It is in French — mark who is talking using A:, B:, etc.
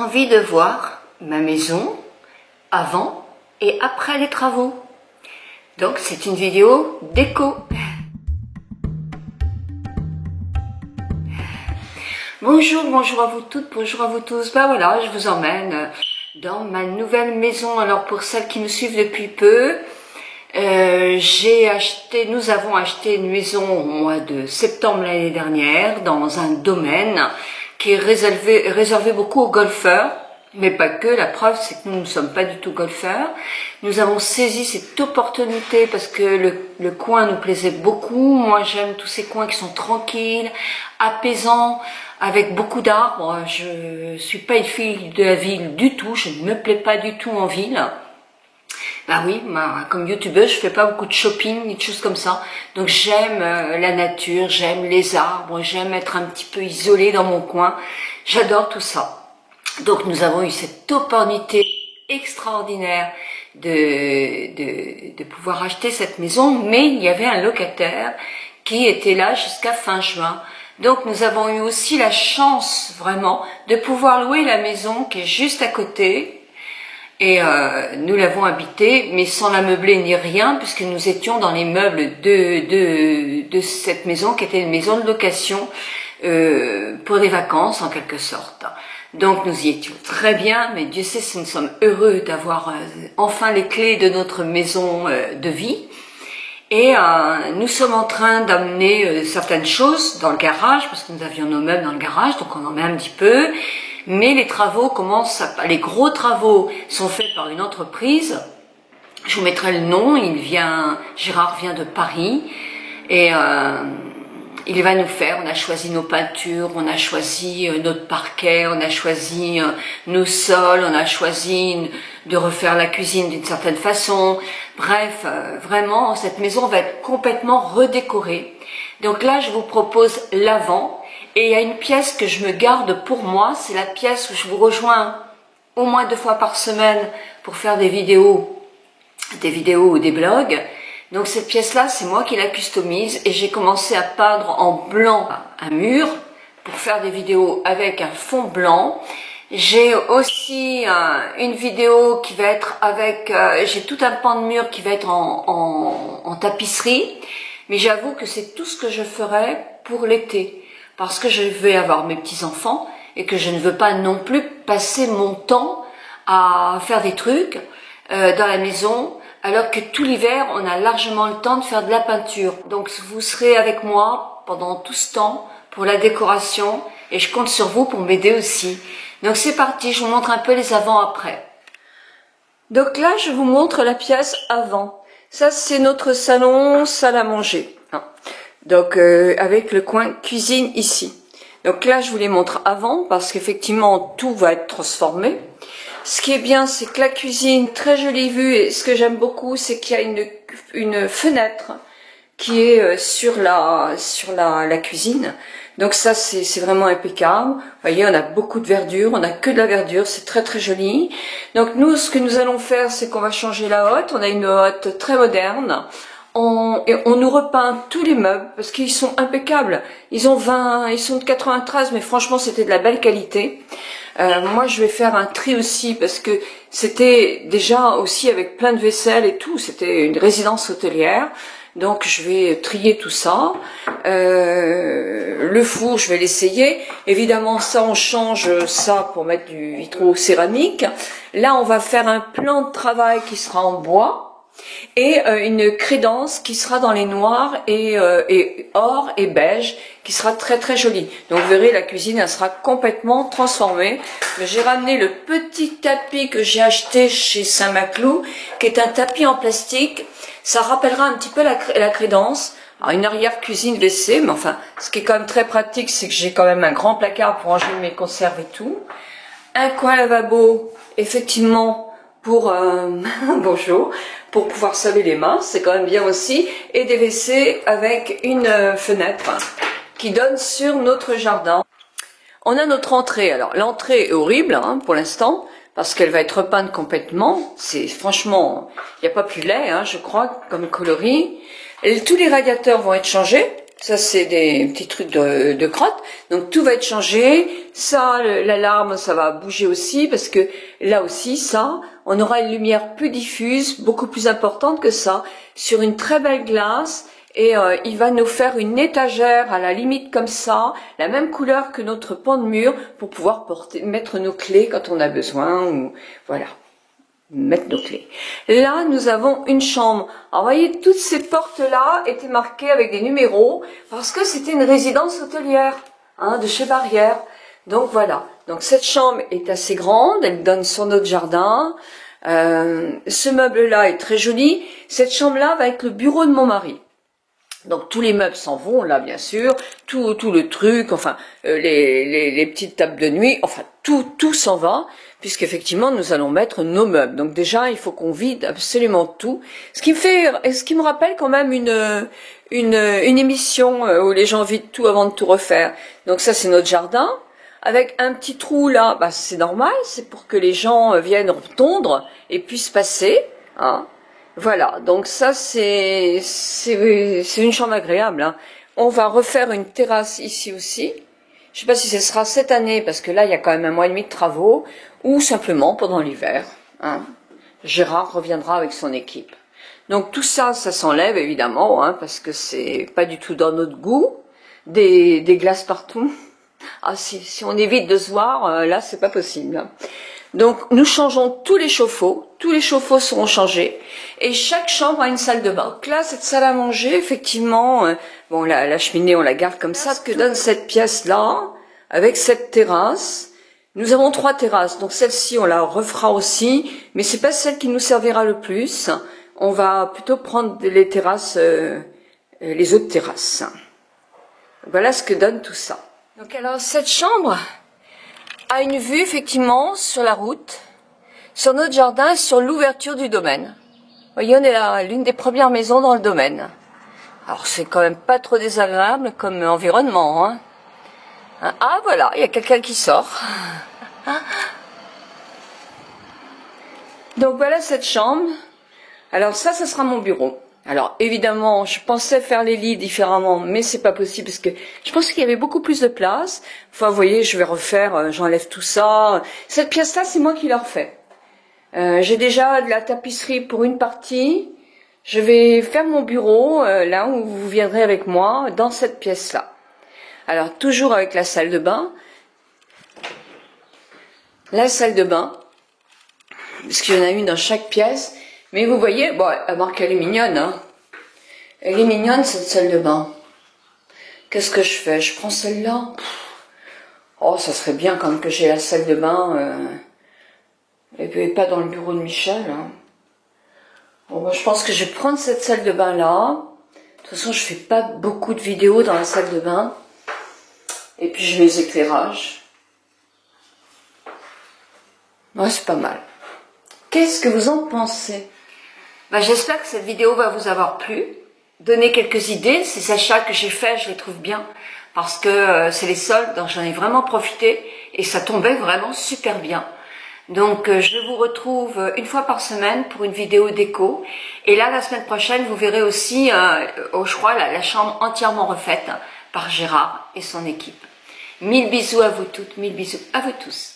A: envie de voir ma maison avant et après les travaux. Donc c'est une vidéo déco. Bonjour à vous toutes, bonjour à vous tous. Ben voilà, je vous emmène dans ma nouvelle maison. Alors pour celles qui me suivent depuis peu, nous avons acheté une maison au mois de septembre l'année dernière dans un domaine qui est réservé beaucoup aux golfeurs, mais pas que. La preuve, c'est que nous ne sommes pas du tout golfeurs. Nous avons saisi cette opportunité parce que le coin nous plaisait beaucoup. Moi, j'aime tous ces coins qui sont tranquilles, apaisants, avec beaucoup d'arbres. Je suis pas une fille de la ville du tout. Je ne me plais pas du tout en ville. Bah oui, comme youtubeuse, je fais pas beaucoup de shopping, ni de choses comme ça. Donc j'aime la nature, j'aime les arbres, j'aime être un petit peu isolée dans mon coin. J'adore tout ça. Donc nous avons eu cette opportunité extraordinaire de pouvoir acheter cette maison, mais il y avait un locataire qui était là jusqu'à fin juin. Donc nous avons eu aussi la chance vraiment de pouvoir louer la maison qui est juste à côté. Et nous l'avons habité, mais sans la meubler ni rien, puisque nous étions dans les meubles de cette maison, qui était une maison de location pour des vacances en quelque sorte. Donc nous y étions très bien, mais Dieu sait si nous sommes heureux d'avoir enfin les clés de notre maison de vie. Et nous sommes en train d'amener certaines choses dans le garage, parce que nous avions nos meubles dans le garage, donc on en met un petit peu. Mais les travaux les gros travaux sont faits par une entreprise. Je vous mettrai le nom. Gérard vient de Paris et il va nous faire. On a choisi nos peintures, on a choisi notre parquet, on a choisi nos sols, on a choisi de refaire la cuisine d'une certaine façon. Bref, vraiment, cette maison va être complètement redécorée. Donc là, je vous propose l'avant. Et il y a une pièce que je me garde pour moi, c'est la pièce où je vous rejoins au moins 2 fois par semaine pour faire des vidéos ou des blogs. Donc cette pièce-là, c'est moi qui la customise et j'ai commencé à peindre en blanc un mur pour faire des vidéos avec un fond blanc. J'ai aussi une vidéo qui va être avec, j'ai tout un pan de mur qui va être en tapisserie, mais j'avoue que c'est tout ce que je ferai pour l'été. Parce que je vais avoir mes petits-enfants et que je ne veux pas non plus passer mon temps à faire des trucs dans la maison, alors que tout l'hiver, on a largement le temps de faire de la peinture. Donc vous serez avec moi pendant tout ce temps pour la décoration et je compte sur vous pour m'aider aussi. Donc c'est parti, je vous montre un peu les avant-après. Donc là, je vous montre la pièce avant. Ça, c'est notre salon, salle à manger. Donc avec le coin cuisine ici. Donc là je vous les montre avant parce qu'effectivement tout va être transformé. Ce qui est bien, c'est que la cuisine, très jolie vue, et ce que j'aime beaucoup, c'est qu'il y a une fenêtre qui est sur la cuisine. Donc ça c'est vraiment impeccable. Vous voyez, on a beaucoup de verdure, on a que de la verdure, c'est très très joli. Donc nous, ce que nous allons faire, c'est qu'on va changer la hotte. On a une hotte très moderne. On nous repeint tous les meubles parce qu'ils sont impeccables. Ils sont de 93, mais franchement c'était de la belle qualité. Moi je vais faire un tri aussi parce que c'était déjà aussi avec plein de vaisselle et tout. C'était une résidence hôtelière. Donc je vais trier tout ça. Le four, je vais l'essayer. Évidemment, ça, on change ça pour mettre du vitraux céramique. Là, on va faire un plan de travail qui sera en bois. Et une crédence qui sera dans les noirs et or et beige, qui sera très très jolie. Donc vous verrez, la cuisine elle sera complètement transformée. J'ai ramené le petit tapis que j'ai acheté chez Saint-Maclou, qui est un tapis en plastique. Ça rappellera un petit peu la crédence. Alors une arrière cuisine WC, mais enfin, ce qui est quand même très pratique, c'est que j'ai quand même un grand placard pour ranger mes conserves et tout. Un coin lavabo, effectivement, pour bonjour, pour pouvoir se laver les mains, c'est quand même bien aussi, et des WC avec une fenêtre qui donne sur notre jardin. On a notre entrée. Alors l'entrée est horrible pour l'instant parce qu'elle va être repeinte complètement. C'est franchement, il n'y a pas plus laid, je crois, comme coloris. Et tous les radiateurs vont être changés. Ça, c'est des petits trucs de crotte. Donc, tout va être changé. Ça, l'alarme, ça va bouger aussi parce que là aussi, ça, on aura une lumière plus diffuse, beaucoup plus importante que ça, sur une très belle glace. Et il va nous faire une étagère à la limite comme ça, la même couleur que notre pan de mur pour pouvoir mettre nos clés quand on a besoin. Ou voilà. Mettre nos clés. Là, nous avons une chambre. Alors, vous voyez, toutes ces portes-là étaient marquées avec des numéros parce que c'était une résidence hôtelière, hein, de chez Barrière. Donc, voilà. Donc, cette chambre est assez grande. Elle donne sur notre jardin. Ce meuble-là est très joli. Cette chambre-là va être le bureau de mon mari. Donc tous les meubles s'en vont là bien sûr, tout le truc, enfin les petites tables de nuit, enfin tout s'en va puisqu'effectivement nous allons mettre nos meubles. Donc déjà il faut qu'on vide absolument tout. Ce qui me rappelle quand même une émission où les gens vident tout avant de tout refaire. Donc ça c'est notre jardin avec un petit trou là, bah c'est normal, c'est pour que les gens viennent tondre et puissent passer, hein. Voilà, donc ça c'est une chambre agréable, hein. On va refaire une terrasse ici aussi. Je sais pas si ce sera cette année parce que là il y a quand même 1 mois et demi de travaux ou simplement pendant l'hiver, hein. Gérard reviendra avec son équipe. Donc tout ça, ça s'enlève évidemment, hein, parce que c'est pas du tout dans notre goût. Des glaces partout. Ah si on évite de se voir, là c'est pas possible. Donc nous changeons tous les chauffe-eau seront changés et chaque chambre a une salle de bain. Donc là cette salle à manger effectivement, bon la cheminée on la garde comme ça. Ce que donne cette pièce là avec cette terrasse, nous avons 3 terrasses. Donc celle-ci on la refera aussi, mais c'est pas celle qui nous servira le plus. On va plutôt prendre les terrasses, les autres terrasses. Voilà ce que donne tout ça. Donc alors cette chambre a une vue effectivement sur la route, sur notre jardin et sur l'ouverture du domaine. Vous voyez, on est là, l'une des premières maisons dans le domaine. Alors c'est quand même pas trop désagréable comme environnement, hein. Ah voilà, il y a quelqu'un qui sort. Donc voilà cette chambre. Alors ça sera mon bureau. Alors évidemment, je pensais faire les lits différemment, mais c'est pas possible parce que je pensais qu'il y avait beaucoup plus de place. Enfin, vous voyez, je vais refaire, j'enlève tout ça. Cette pièce-là, c'est moi qui l'ai refait. J'ai déjà de la tapisserie pour une partie. Je vais faire mon bureau là où vous viendrez avec moi dans cette pièce-là. Alors toujours avec la salle de bain. La salle de bain, parce qu'il y en a une dans chaque pièce. Mais vous voyez, bon, à part qu'elle est mignonne, hein. Elle est mignonne, cette salle de bain. Qu'est-ce que je fais? Je prends celle-là. Oh, ça serait bien quand même que j'ai la salle de bain, et puis pas dans le bureau de Michel, hein. Bon, moi, je pense que je vais prendre cette salle de bain-là. De toute façon, je fais pas beaucoup de vidéos dans la salle de bain. Et puis, je mets les éclairages. Ouais, c'est pas mal. Qu'est-ce que vous en pensez? J'espère que cette vidéo va vous avoir plu, donner quelques idées. Ces achats que j'ai faits, je les trouve bien parce que c'est les soldes, donc j'en ai vraiment profité et ça tombait vraiment super bien. Donc je vous retrouve une fois par semaine pour une vidéo déco et là la semaine prochaine vous verrez aussi, je crois, la chambre entièrement refaite par Gérard et son équipe. 1000 bisous à vous toutes, 1000 bisous à vous tous.